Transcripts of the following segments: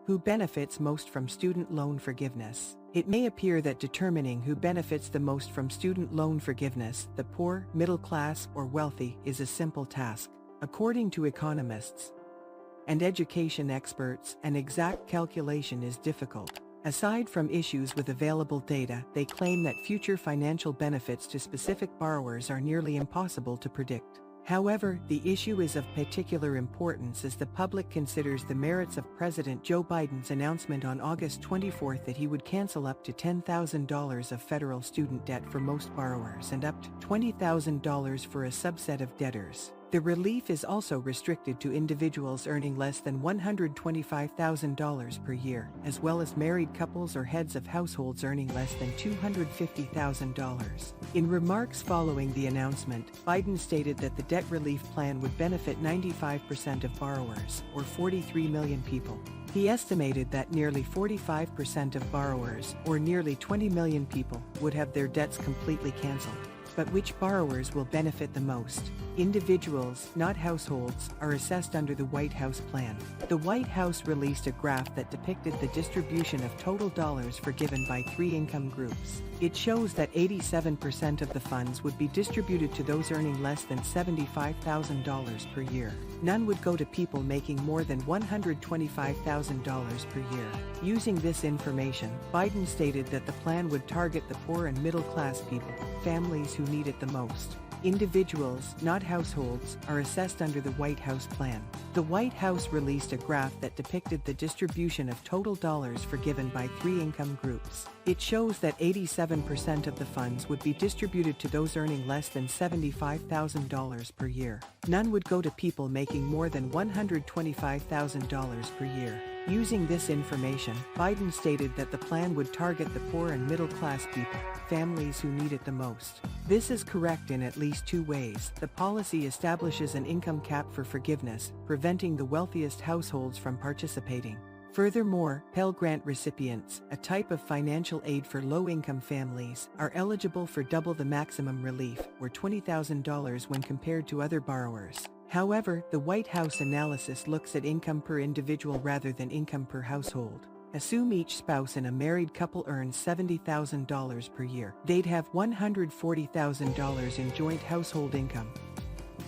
Who benefits most from student loan forgiveness? It may appear that determining who benefits the most from student loan forgiveness, the poor, middle class, or wealthy, is a simple task. According to economists and education experts, an exact calculation is difficult. Aside from issues with available data, they claim that future financial benefits to specific borrowers are nearly impossible to predict. However, the issue is of particular importance as the public considers the merits of President Joe Biden's announcement on August 24 that he would cancel up to $10,000 of federal student debt for most borrowers and up to $20,000 for a subset of debtors. The relief is also restricted to individuals earning less than $125,000 per year, as well as married couples or heads of households earning less than $250,000. In remarks following the announcement, Biden stated that the debt relief plan would benefit 95% of borrowers, or 43 million people. He estimated that nearly 45% of borrowers, or nearly 20 million people, would have their debts completely canceled. But which borrowers will benefit the most? Individuals, not households, are assessed under the White House plan. The White House released a graph that depicted the distribution of total dollars forgiven by three income groups. It shows that 87% of the funds would be distributed to those earning less than $75,000 per year. None would go to people making more than $125,000 per year. Using this information, Biden stated that the plan would target the poor and middle-class people, families who need it the most. Individuals, not households, are assessed under the White House plan. The White House released a graph that depicted the distribution of total dollars forgiven by three income groups. It shows that 87% of the funds would be distributed to those earning less than $75,000 per year. None would go to people making more than $125,000 per year. Using this information, Biden stated that the plan would target the poor and middle-class people, families who need it the most. This is correct in at least two ways. The policy establishes an income cap for forgiveness, preventing the wealthiest households from participating. Furthermore, Pell Grant recipients, a type of financial aid for low-income families, are eligible for double the maximum relief, or $20,000 when compared to other borrowers. However, the White House analysis looks at income per individual rather than income per household. Assume each spouse in a married couple earns $70,000 per year. They'd have $140,000 in joint household income,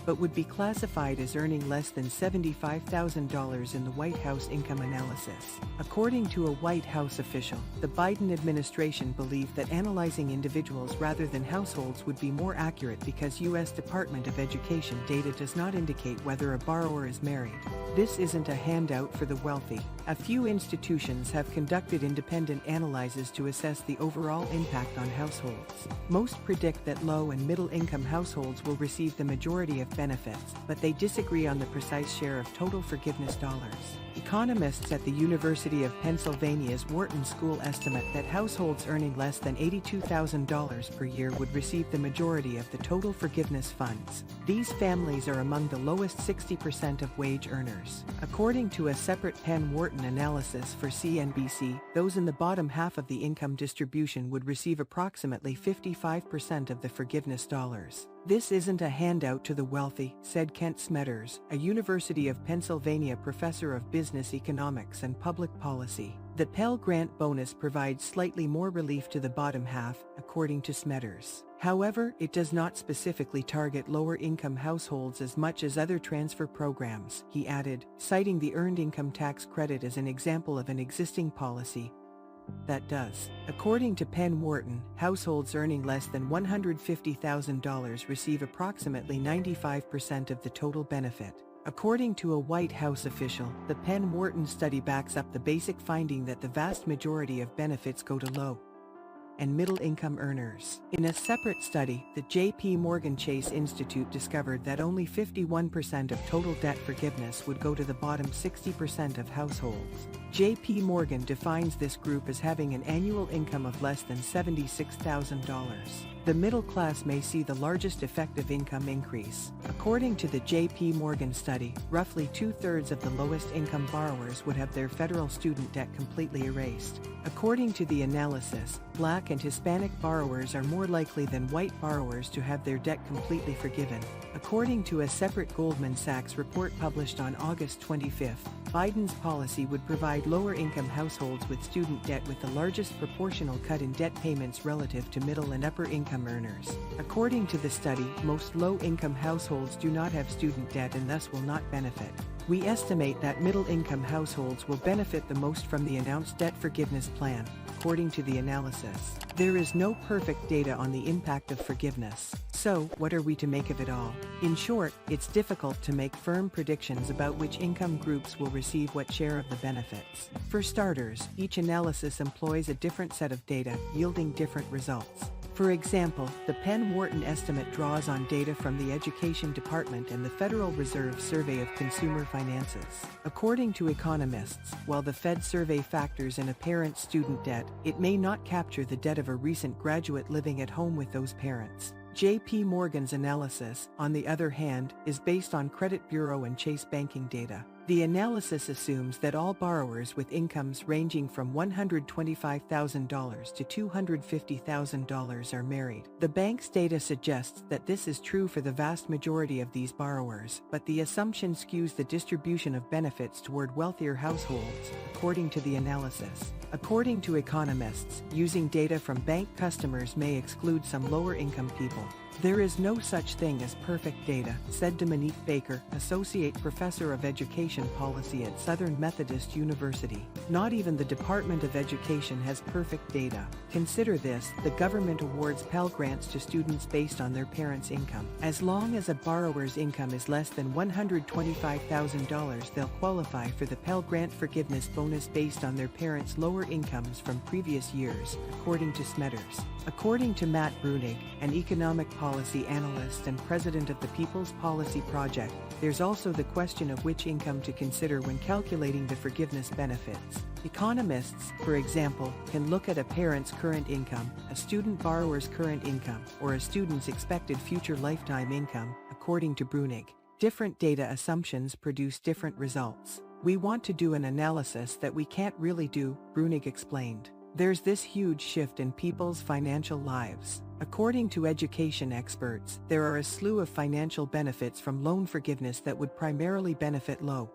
but would be classified as earning less than $75,000 in the White House income analysis. According to a White House official, the Biden administration believed that analyzing individuals rather than households would be more accurate because U.S. Department of Education data does not indicate whether a borrower is married. This isn't a handout for the wealthy. A few institutions have conducted independent analyses to assess the overall impact on households. Most predict that low and middle-income households will receive the majority of benefits, but they disagree on the precise share of total forgiveness dollars. Economists at the University of Pennsylvania's Wharton School estimate that households earning less than $82,000 per year would receive the majority of the total forgiveness funds. These families are among the lowest 60% of wage earners. According to a separate Penn-Wharton analysis for CNBC, those in the bottom half of the income distribution would receive approximately 55% of the forgiveness dollars. This isn't a handout to the wealthy, said Kent Smetters, a University of Pennsylvania professor of business economics and public policy. The Pell Grant bonus provides slightly more relief to the bottom half, according to Smetters. However, it does not specifically target lower-income households as much as other transfer programs, he added, citing the Earned Income Tax Credit as an example of an existing policy that does. According to Penn-Wharton, households earning less than $150,000 receive approximately 95% of the total benefit. According to a White House official, the Penn-Wharton study backs up the basic finding that the vast majority of benefits go to low and middle-income earners. In a separate study, the J.P. Morgan Chase Institute discovered that only 51% of total debt forgiveness would go to the bottom 60% of households. J.P. Morgan defines this group as having an annual income of less than $76,000. the middle class may see the largest effective income increase. According to the J.P. Morgan study, roughly 2/3 of the lowest income borrowers would have their federal student debt completely erased. According to the analysis, Black and Hispanic borrowers are more likely than white borrowers to have their debt completely forgiven. According to a separate Goldman Sachs report published on August 25, Biden's policy would provide lower-income households with student debt with the largest proportional cut in debt payments relative to middle and upper-income earners. According to the study, most low-income households do not have student debt and thus will not benefit. We estimate that middle-income households will benefit the most from the announced debt forgiveness plan, according to the analysis. There is no perfect data on the impact of forgiveness. So, what are we to make of it all? In short, it's difficult to make firm predictions about which income groups will receive what share of the benefits. For starters, each analysis employs a different set of data, yielding different results. For example, the Penn-Wharton estimate draws on data from the Education Department and the Federal Reserve Survey of Consumer Finances. According to economists, while the Fed survey factors in a parent's student debt, it may not capture the debt of a recent graduate living at home with those parents. J.P. Morgan's analysis, on the other hand, is based on credit bureau and Chase banking data. The analysis assumes that all borrowers with incomes ranging from $125,000 to $250,000 are married. The bank's data suggests that this is true for the vast majority of these borrowers, but the assumption skews the distribution of benefits toward wealthier households, according to the analysis. According to economists, using data from bank customers may exclude some lower-income people. There is no such thing as perfect data, said Dominique Baker, Associate Professor of Education Policy at Southern Methodist University. Not even the Department of Education has perfect data. Consider this: the government awards Pell Grants to students based on their parents' income. As long as a borrower's income is less than $125,000, they'll qualify for the Pell Grant forgiveness bonus based on their parents' lower incomes from previous years, according to Smetters. According to Matt Brunig, an economic policy analyst and president of the People's Policy Project, there's also the question of which income to consider when calculating the forgiveness benefits. Economists, for example, can look at a parent's current income, a student borrower's current income, or a student's expected future lifetime income, according to Brunig. Different data assumptions produce different results. We want to do an analysis that we can't really do, Brunig explained. There's this huge shift in people's financial lives. According to education experts, there are a slew of financial benefits from loan forgiveness that would primarily benefit low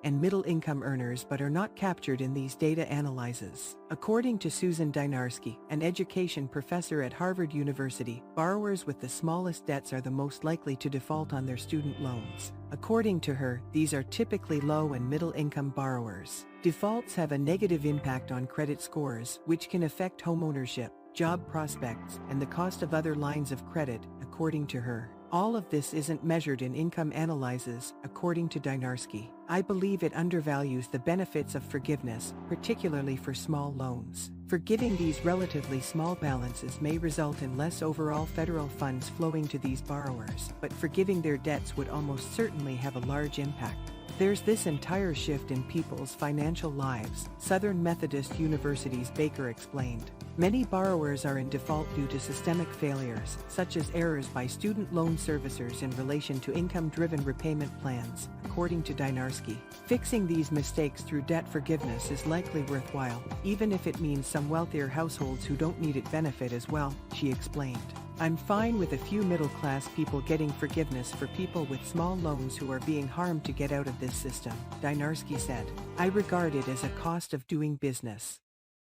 and middle-income earners but are not captured in these data analyses. According to Susan Dynarski, an education professor at Harvard University, borrowers with the smallest debts are the most likely to default on their student loans. According to her, these are typically low and middle-income borrowers. Defaults have a negative impact on credit scores, which can affect homeownership, job prospects, and the cost of other lines of credit, according to her. All of this isn't measured in income analyses, according to Dynarski. I believe it undervalues the benefits of forgiveness, particularly for small loans. Forgiving these relatively small balances may result in less overall federal funds flowing to these borrowers, but forgiving their debts would almost certainly have a large impact. There's this entire shift in people's financial lives, Southern Methodist University's Baker explained. Many borrowers are in default due to systemic failures, such as errors by student loan servicers in relation to income-driven repayment plans, according to Dynarski. Fixing these mistakes through debt forgiveness is likely worthwhile, even if it means some wealthier households who don't need it benefit as well, she explained. I'm fine with a few middle-class people getting forgiveness for people with small loans who are being harmed to get out of this system, Dynarski said. I regard it as a cost of doing business.